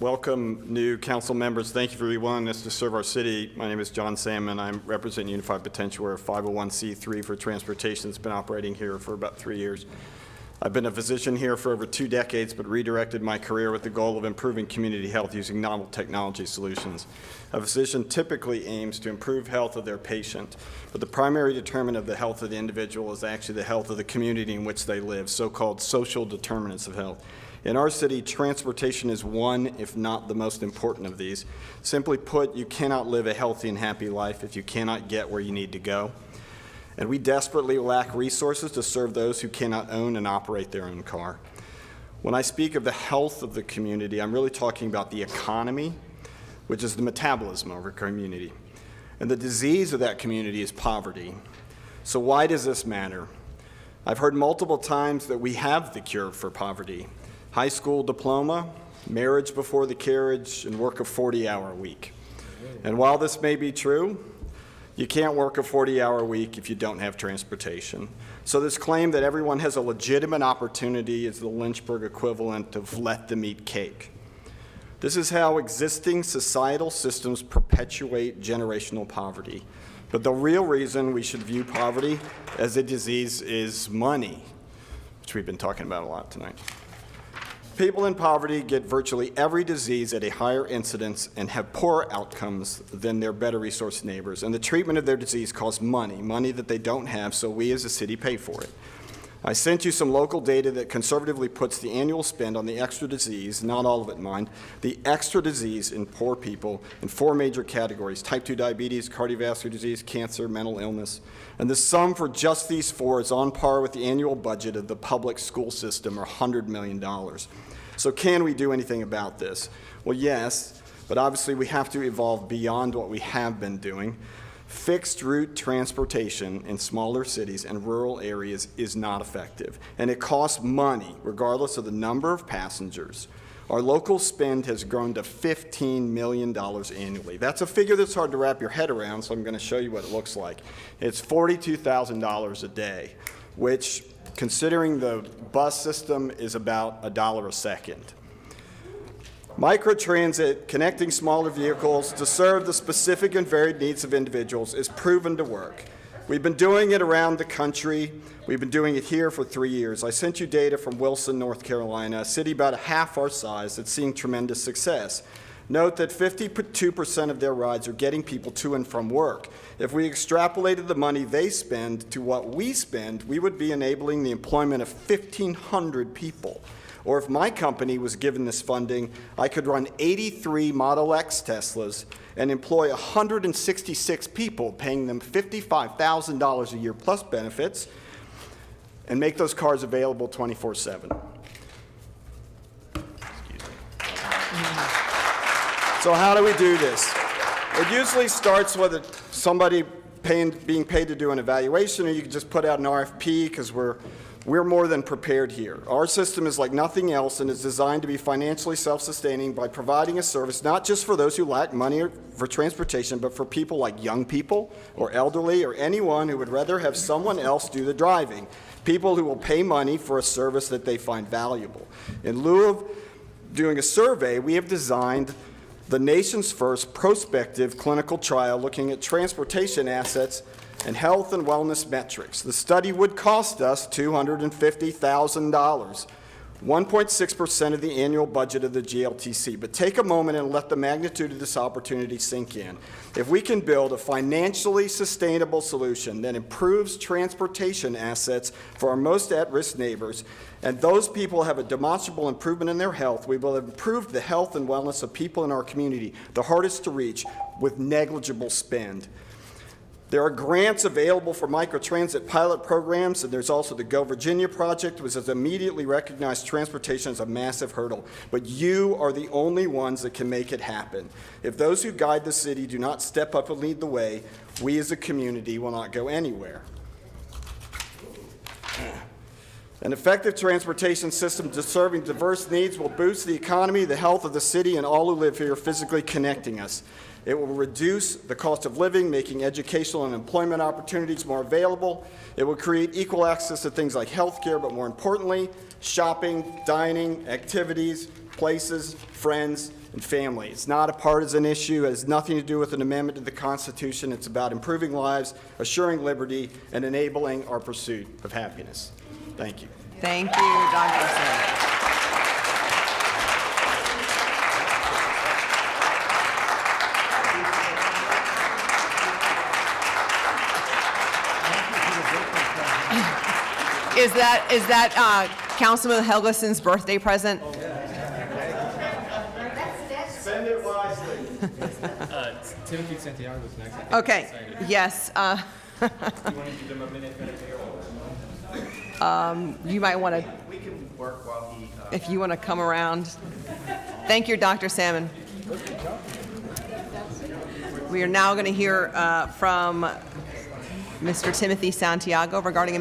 Welcome, new council members. Thank you for your willingness to serve our city. My name is John Salmon. I represent Unified Potential. We're a 501c3 for transportation that's been operating here for about 3 years. I've been a physician here for over 2 decades, but redirected my career with the goal of improving community health using novel technology solutions. A physician typically aims to improve health of their patient, but the primary determinant of the health of the individual is actually the health of the community in which they live, so-called social determinants of health. In our city, transportation is one, if not the most important of these. Simply put, you cannot live a healthy and happy life if you cannot get where you need to go. And we desperately lack resources to serve those who cannot own and operate their own car. When I speak of the health of the community, I'm really talking about the economy, which is the metabolism of our community. And the disease of that community is poverty. So why does this matter? I've heard multiple times that we have the cure for poverty. High school diploma, marriage before the carriage, and work a 40-hour week. And while this may be true, you can't work a 40-hour week if you don't have transportation. So this claim that everyone has a legitimate opportunity is the Lynchburg equivalent of let them eat cake. This is how existing societal systems perpetuate generational poverty. But the real reason we should view poverty as a disease is money, which we've been talking about a lot tonight. People in poverty get virtually every disease at a higher incidence and have poorer outcomes than their better resourced neighbors. And the treatment of their disease costs money that they don't have, so we as a city pay for it. I sent you some local data that conservatively puts the annual spend on the extra disease, not all of it mind, the extra disease in poor people in 4 major categories: type 2 diabetes, cardiovascular disease, cancer, mental illness. And the sum for just these 4 is on par with the annual budget of the public school system, or $100 million. So can we do anything about this? Well, yes, but obviously we have to evolve beyond what we have been doing. Fixed route transportation in smaller cities and rural areas is not effective, and it costs money regardless of the number of passengers. Our local spend has grown to $15 million annually. That's a figure that's hard to wrap your head around, so I'm going to show you what it looks like. It's $42,000 a day, which, considering the bus system, is about $1 a second. Microtransit, connecting smaller vehicles to serve the specific and varied needs of individuals, is proven to work. We've been doing it around the country. We've been doing it here for 3 years. I sent you data from Wilson, North Carolina, a city about half our size that's seeing tremendous success. Note that 52% of their rides are getting people to and from work. If we extrapolated the money they spend to what we spend, we would be enabling the employment of 1,500 people. Or if my company was given this funding, I could run 83 Model X Teslas and employ 166 people, paying them $55,000 a year plus benefits, and make those cars available 24/7. So how do we do this? It usually starts with somebody being paid to do an evaluation, or you can just put out an RFP, because we're more than prepared here. Our system is like nothing else and is designed to be financially self-sustaining by providing a service not just for those who lack money for transportation, but for people like young people or elderly or anyone who would rather have someone else do the driving, people who will pay money for a service that they find valuable. In lieu of doing a survey, we have designed the nation's first prospective clinical trial looking at transportation assets and health and wellness metrics. The study would cost us $250,000, 1.6% of the annual budget of the GLTC. But take a moment and let the magnitude of this opportunity sink in. If we can build a financially sustainable solution that improves transportation assets for our most at-risk neighbors, and those people have a demonstrable improvement in their health, we will have improved the health and wellness of people in our community, the hardest to reach, with negligible spend. There are grants available for microtransit pilot programs, and there's also the Go Virginia project, which has immediately recognized transportation as a massive hurdle. But you are the only ones that can make it happen. If those who guide the city do not step up and lead the way, we as a community will not go anywhere. An effective transportation system serving diverse needs will boost the economy, the health of the city, and all who live here, physically connecting us. It will reduce the cost of living, making educational and employment opportunities more available. It will create equal access to things like health care, but more importantly, shopping, dining, activities, places, friends, and family. It's not a partisan issue. It has nothing to do with an amendment to the Constitution. It's about improving lives, assuring liberty, and enabling our pursuit of happiness. Thank you. Thank you, Dr. Salmon. Is that Councilman Helgeson's birthday present? Spend it wisely. Timothy Santiago's next. Okay, yes. You want to give them a minute? You might want to, We can work while he... if you want to come around. Thank you, Dr. Salmon. We are now going to hear from Mr. Timothy Santiago regarding